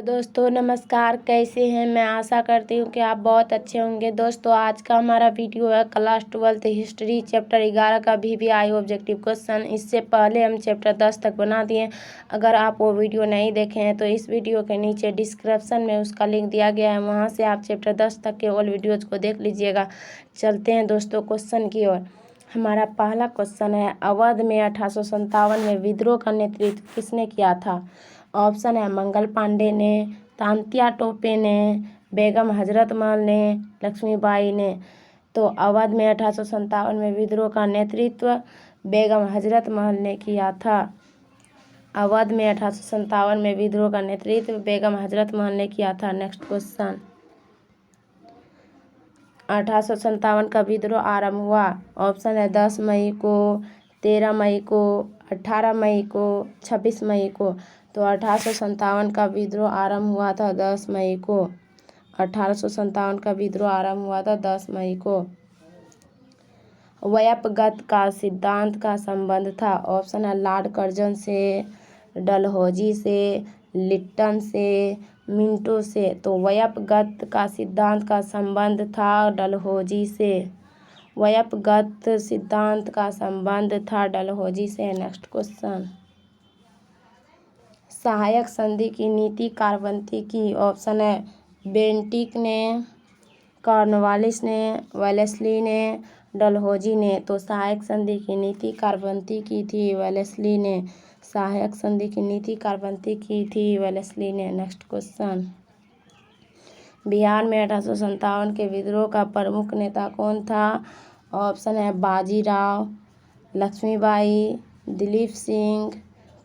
दोस्तों नमस्कार, कैसे हैं। मैं आशा करती हूँ कि आप बहुत अच्छे होंगे। दोस्तों आज का हमारा वीडियो है क्लास 12 हिस्ट्री चैप्टर 11 का VVI ऑब्जेक्टिव क्वेश्चन। इससे पहले हम चैप्टर 10 तक बना दिए। अगर आप वो वीडियो नहीं देखे हैं तो इस वीडियो के नीचे डिस्क्रिप्शन में उसका लिंक दिया गया है, वहाँ से आप चैप्टर 10 तक के ऑल वीडियोज़ को देख लीजिएगा। चलते हैं दोस्तों क्वेश्चन की ओर। हमारा पहला क्वेश्चन है, अवध में 1857 में विद्रोह का नेतृत्व किसने किया था। ऑप्शन है मंगल पांडे ने, तांत्या टोपे ने, बेगम हजरत महल ने, लक्ष्मीबाई ने। तो अवध में 1857 में विद्रोह का नेतृत्व बेगम हजरत महल ने किया था। अवध में 1857 में विद्रोह का नेतृत्व बेगम हजरत महल ने किया था। नेक्स्ट क्वेश्चन, 1857 का विद्रोह आरंभ हुआ। ऑप्शन है 10 मई को, 13 मई को, 18 मई को, 26 मई को। तो 1857 का विद्रोह आरंभ हुआ था 10 मई को। 1857 का विद्रोह आरंभ हुआ था 10 मई को। व्यापगत का सिद्धांत का संबंध था। ऑप्शन है लॉर्ड कर्जन से, डलहौजी से, लिट्टन से, मिंटो से। तो व्यापगत का सिद्धांत का संबंध था डलहौजी से। व्यापगत सिद्धांत का संबंध था डलहौजी से। नेक्स्ट क्वेश्चन, सहायक संधि की नीति कारबंती की। ऑप्शन है बेंटिक ने, कॉर्नवालिस ने, वेलेस्ली ने, डलहौजी ने। तो सहायक संधि की नीति कारबंती की थी वेलेस्ली ने। सहायक संधि की नीति कारबंती की थी वेलेस्ली ने। नेक्स्ट क्वेश्चन, बिहार में 1857 के विद्रोह का प्रमुख नेता कौन था। ऑप्शन है बाजीराव, लक्ष्मीबाई, दिलीप सिंह,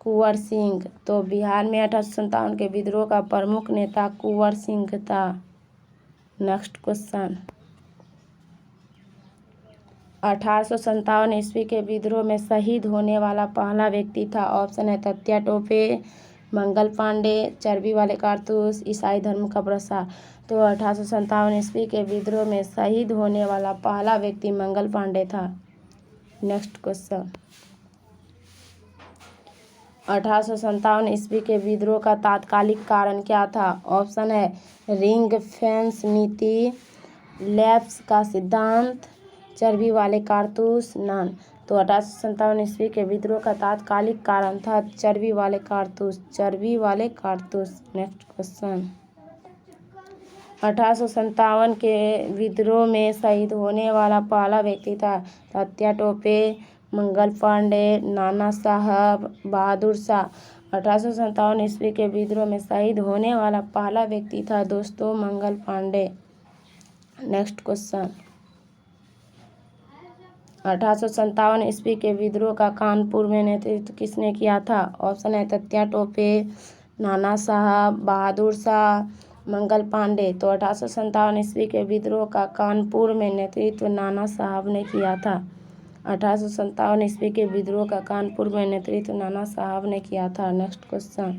कुंवर सिंह। तो बिहार में 1857 के विद्रोह का प्रमुख नेता कुंवर सिंह था। नेक्स्ट क्वेश्चन, 1857 ईस्वी के विद्रोह में शहीद होने वाला पहला व्यक्ति था। ऑप्शन है तात्या टोपे, मंगल पांडे, चर्बी वाले कारतूस, ईसाई धर्म का प्रसार। तो 1857 ईस्वी के विद्रोह में शहीद होने वाला पहला व्यक्ति मंगल पांडे था। नेक्स्ट क्वेश्चन, 1857 ईस्वी के विद्रोह का तात्कालिक कारण क्या था। ऑप्शन है रिंग फेंस नीति, लैप्स का सिद्धांत, चर्बी वाले कारतूस, नन। तो 1857 ईस्वी के विद्रोह का तात्कालिक कारण था चर्बी वाले कारतूस, चर्बी वाले कारतूस। नेक्स्ट क्वेश्चन, 1857 के विद्रोह में शहीद होने वाला पहला व्यक्ति था तात्या टोपे, मंगल पांडे, नाना साहब, बहादुर शाह। 1857 ईस्वी के विद्रोह में शहीद होने वाला पहला व्यक्ति था दोस्तों मंगल पांडे। नेक्स्ट क्वेश्चन, 1857 ईस्वी के विद्रोह का कानपुर में नेतृत्व किसने किया था। ऑप्शन है तात्या टोपे, नाना साहब, बहादुर शाह, मंगल पांडे। तो 1857 ईस्वी के विद्रोह का कानपुर में नेतृत्व नाना साहब ने किया था। 1857 ईस्वी के विद्रोह का कानपुर में नेतृत्व नाना साहब ने किया था। नेक्स्ट क्वेश्चन,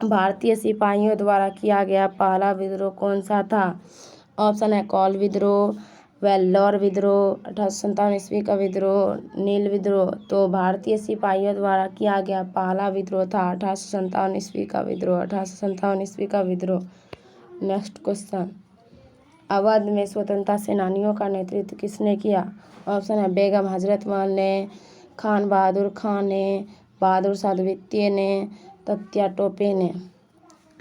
भारतीय सिपाहियों द्वारा किया गया पहला विद्रोह कौन सा था। ऑप्शन है कौल विद्रोह, वेल्लोर विद्रोह, 1857 ईस्वी का विद्रोह, नील विद्रोह। तो भारतीय सिपाहियों द्वारा किया गया पहला विद्रोह था 1857 ईस्वी का विद्रोह, 1857 ईस्वी का विद्रोह। नेक्स्ट क्वेश्चन, अवध में स्वतंत्रता सेनानियों का नेतृत्व किसने किया। ऑप्शन है बेगम हजरत महल ने, खान बहादुर खान ने, बहादुर शाह द्वितीय ने, तात्या टोपे ने।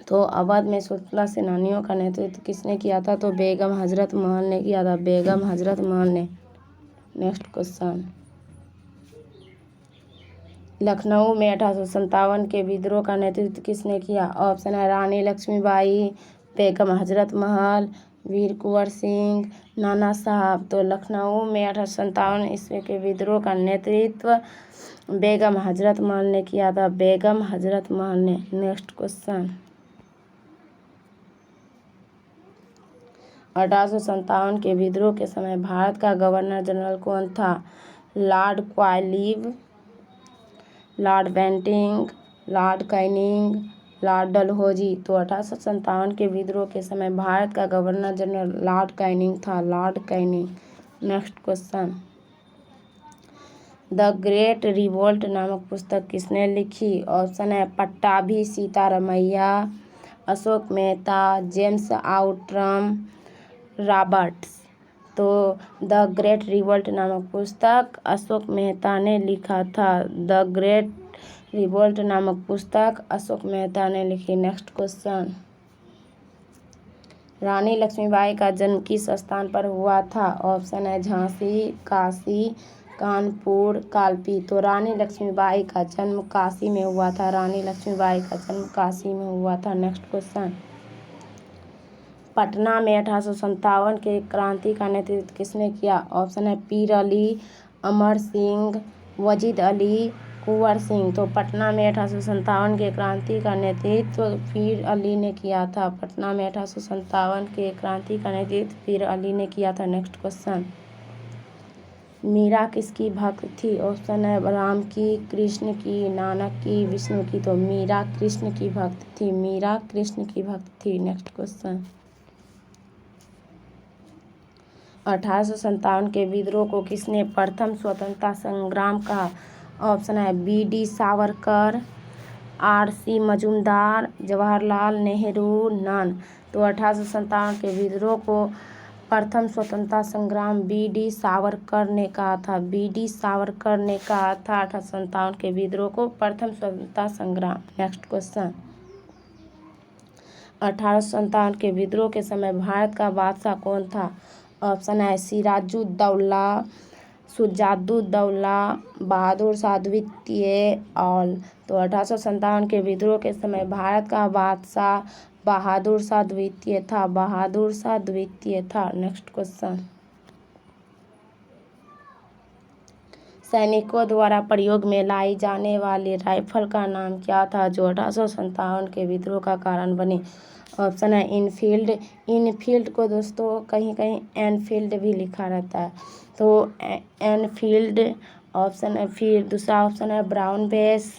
तो अवध में स्वतंत्रता सेनानियों का नेतृत्व किसने किया था। तो बेगम हजरत महल ने किया था, बेगम हजरत महल ने। नेक्स्ट क्वेश्चन, लखनऊ में 1857 के विद्रोह का नेतृत्व किसने किया। ऑप्शन है रानी लक्ष्मीबाई, बेगम हजरत महल, वीर कुंवर सिंह, नाना साहब। तो लखनऊ में 1857 ईस्वी के विद्रोह का नेतृत्व बेगम हजरत महल ने किया था, बेगम हजरत महल ने। नेक्स्ट क्वेश्चन, 1857 के विद्रोह के समय भारत का गवर्नर जनरल कौन था। Lord Clive, Lord Bentinck, Lord Canning, Lord Dalhousie. तो 1857 के विद्रोह के समय भारत का गवर्नर जनरल लॉर्ड कैनिंग था, Lord Canning. Next question, The Great Revolt नामक पुस्तक किसने लिखी? ऑप्शन है Pattabhi Sitaramayya, Ashok Mehta, James Outram, Roberts. तो द ग्रेट रिवोल्ट नामक पुस्तक अशोक मेहता ने लिखा था। द ग्रेट रिवोल्ट नामक पुस्तक अशोक मेहता ने लिखी। नेक्स्ट क्वेश्चन, रानी लक्ष्मीबाई का जन्म किस स्थान पर हुआ था? ऑप्शन है झांसी, काशी, कानपुर, कालपी। तो रानी लक्ष्मीबाई का जन्म काशी में हुआ था। रानी लक्ष्मीबाई का जन्म काशी में हुआ था। नेक्स्ट क्वेश्चन, पटना में 1857 के क्रांति का नेतृत्व किसने किया? ऑप्शन है पीर अली, अमर सिंह, वजीद अली, कुंवर सिंह। तो पटना में 1857 के क्रांति का नेतृत्व पीर अली ने किया था। पटना में 1857 के क्रांति का नेतृत्व पीर अली ने किया था। नेक्स्ट क्वेश्चन, मीरा किसकी भक्त थी? ऑप्शन है राम की, कृष्ण की, नानक की, विष्णु की। तो मीरा कृष्ण की भक्त थी। मीरा कृष्ण की भक्त थी। नेक्स्ट क्वेश्चन, 1857 के विद्रोह को किसने प्रथम स्वतंत्रता संग्राम कहा? ऑप्शन है B D Savarkar, R C Majumdar, Jawaharlal Nehru, none. तो 1857 के विद्रोह को प्रथम स्वतंत्रता संग्राम बी डी सावरकर ने कहा था। बी डी सावरकर ने कहा था 1857 के विद्रोह को प्रथम स्वतंत्रता संग्राम। नेक्स्ट क्वेश्चन, 1857 के विद्रोह के समय भारत का बादशाह कौन था? ऑप्शन है सिराजुद्दौला, शुजाउद्दौला, बहादुर शाह द्वितीय, ऑल। तो 1857 के विद्रोह के समय भारत का बादशाह बहादुर शाह द्वितीय था। बहादुर शाह द्वितीय था। नेक्स्ट क्वेश्चन, सैनिकों द्वारा प्रयोग में लाई जाने वाली राइफल का नाम क्या था जो 1857 के विद्रोह का कारण बनी? ऑप्शन है इनफील्ड। इनफील्ड को दोस्तों कहीं कहीं एनफील्ड भी लिखा रहता है। तो एनफील्ड ऑप्शन है। फिर दूसरा ऑप्शन है brown base,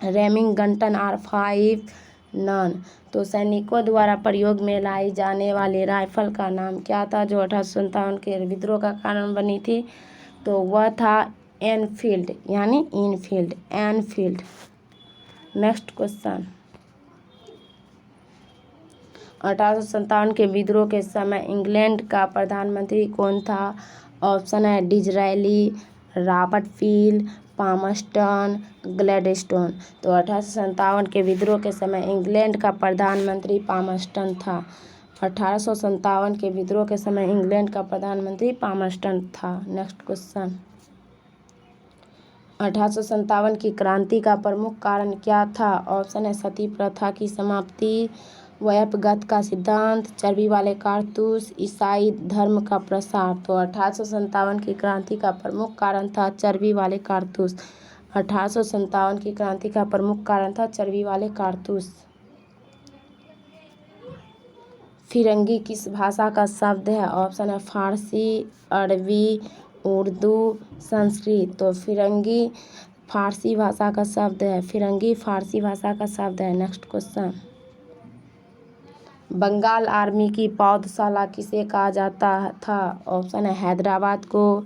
Remington R5, none. तो सैनिकों द्वारा प्रयोग में लाई जाने वाली राइफल का नाम क्या था जो 1857 के विद्रोह का कारण बनी थी? तो वह था एनफील्ड, यानी इनफील्ड, एनफील्ड। नेक्स्ट क्वेश्चन, 1857 के विद्रोह के समय इंग्लैंड का प्रधानमंत्री कौन था? ऑप्शन है डिज़रायली, रॉबर्ट पील, पामस्टन, ग्लैडस्टोन। तो 1857 के विद्रोह के समय इंग्लैंड का प्रधानमंत्री पामस्टन था। 1857 के विद्रोह के समय इंग्लैंड का प्रधानमंत्री पामस्टन था। नेक्स्ट क्वेश्चन, 1857 की क्रांति का प्रमुख कारण क्या था? ऑप्शन है सती प्रथा की समाप्ति, वयपगत का सिद्धांत, चर्बी वाले कारतूस, ईसाई धर्म का प्रसार। तो 1857 की क्रांति का प्रमुख कारण था चर्बी वाले कारतूस। 1857 की क्रांति का प्रमुख कारण था चर्बी वाले कारतूस। फिरंगी किस भाषा का शब्द है? ऑप्शन है फारसी, अरबी, उर्दू, संस्कृत। तो फिरंगी फारसी भाषा का शब्द है। फिरंगी फारसी भाषा का शब्द है। नेक्स्ट क्वेश्चन, बंगाल आर्मी की पौधशाला किसे कहा जाता था? ऑप्शन है हैदराबाद को,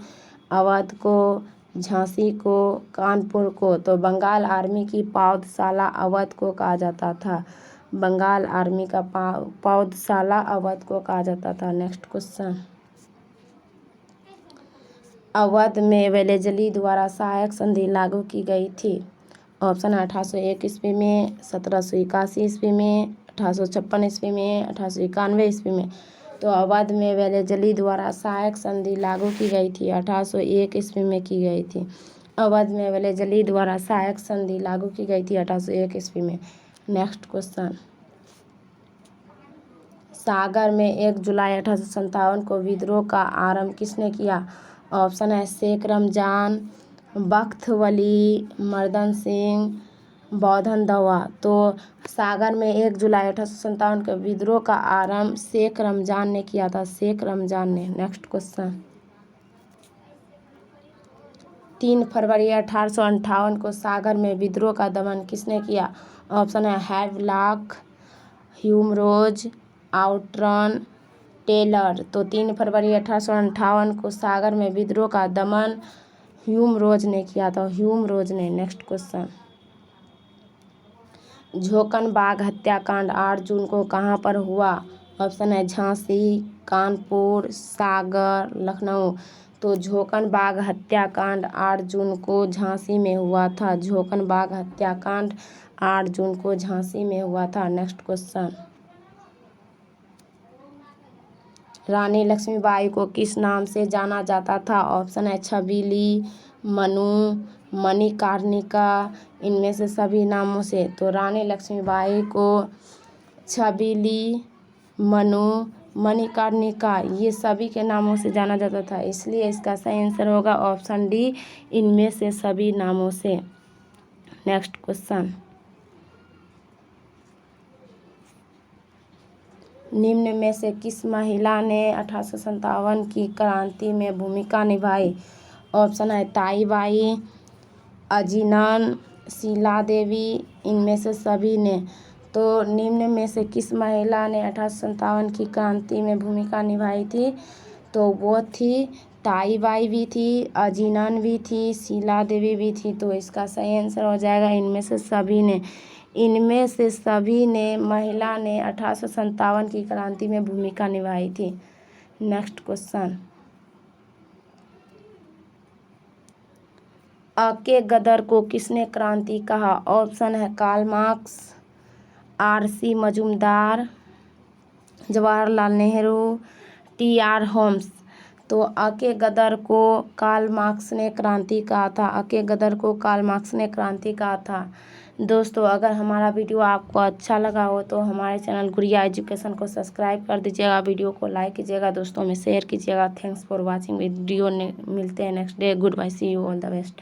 अवध को, झांसी को, कानपुर को। तो बंगाल आर्मी की पौधशाला अवध को कहा जाता था। बंगाल आर्मी का पौधशाला अवध को कहा जाता था। नेक्स्ट क्वेश्चन, अवध में वेलेजली द्वारा सहायक संधि लागू की गई थी। ऑप्शन है 1801 ईस्वी में, 1781 ईस्वी में, 1856 ईस्वी में, 1891 ईस्वी में। तो अवध में वेलेजली द्वारा सहायक संधि लागू की गई थी। 1801 ईस्वी में की गई थी। अवध में वेलेजली द्वारा सहायक संधि लागू की गई थी 1801 ईस्वी में। नेक्स्ट क्वेश्चन, सागर में 1 जुलाई 1857 को विद्रोह का आरंभ किसने किया? ऑप्शन है शेख रमजान, बख्त वली, मर्दन सिंह, बौधन दवा। तो सागर में 1 जुलाई 1857 के विद्रोह का आरंभ शेख रमजान ने किया था। शेख रमजान ने। नेक्स्ट क्वेश्चन, 3 फरवरी 1858 को सागर में विद्रोह का दमन किसने किया? ऑप्शन है हैवलॉक, ह्यूमरोज, आउट्रन, टेलर। तो 3 फरवरी 1858 को सागर में विद्रोह का दमन ह्यूम रोज ने किया था, ह्यूम रोज ने। नेक्स्ट क्वेश्चन, झोकन बाग हत्याकांड 8 जून को कहाँ पर हुआ? ऑप्शन है झांसी, कानपुर, सागर, लखनऊ। तो झोकन बाग हत्याकांड 8 जून को झांसी में हुआ था। झोकन बाग हत्याकांड 8 जून को झांसी में हुआ था। नेक्स्ट क्वेश्चन, रानी लक्ष्मीबाई को किस नाम से जाना जाता था? ऑप्शन है छबीली, मनु, मणिकर्णिका, इनमें से सभी नामों से। तो रानी लक्ष्मीबाई को छबीली, मनु, मणिकर्णिका ये सभी के नामों से जाना जाता था, इसलिए इसका सही आंसर होगा ऑप्शन डी, इनमें से सभी नामों से। नेक्स्ट क्वेश्चन, निम्न में से किस महिला ने 1857 की क्रांति में भूमिका निभाई? ऑप्शन है ताईबाई, अजीनन, शीला देवी, इनमें से सभी ने। तो निम्न में से किस महिला ने 1857 की क्रांति में भूमिका निभाई थी? तो वो थी ताईबाई भी थी, अजीनन भी थी, शीला देवी भी थी। तो इसका सही आंसर हो जाएगा इनमें से सभी ने। इनमें से सभी ने महिला ने 1857 की क्रांति में भूमिका निभाई थी। नेक्स्ट क्वेश्चन, अके गदर को किसने क्रांति कहा? ऑप्शन है Karl Marx, R C. Majumdar, Jawaharlal Nehru, T R. Holmes. तो अके गदर को कार्ल मार्क्स ने क्रांति कहा था। अके गदर को कार्ल मार्क्स ने क्रांति कहा था। दोस्तों, अगर हमारा वीडियो आपको अच्छा लगा हो तो हमारे चैनल गुड़िया एजुकेशन को सब्सक्राइब कर दीजिएगा, वीडियो को लाइक कीजिएगा, दोस्तों में शेयर कीजिएगा। Thanks for watching video. मिलते हैं next day. Goodbye, see you, all the best.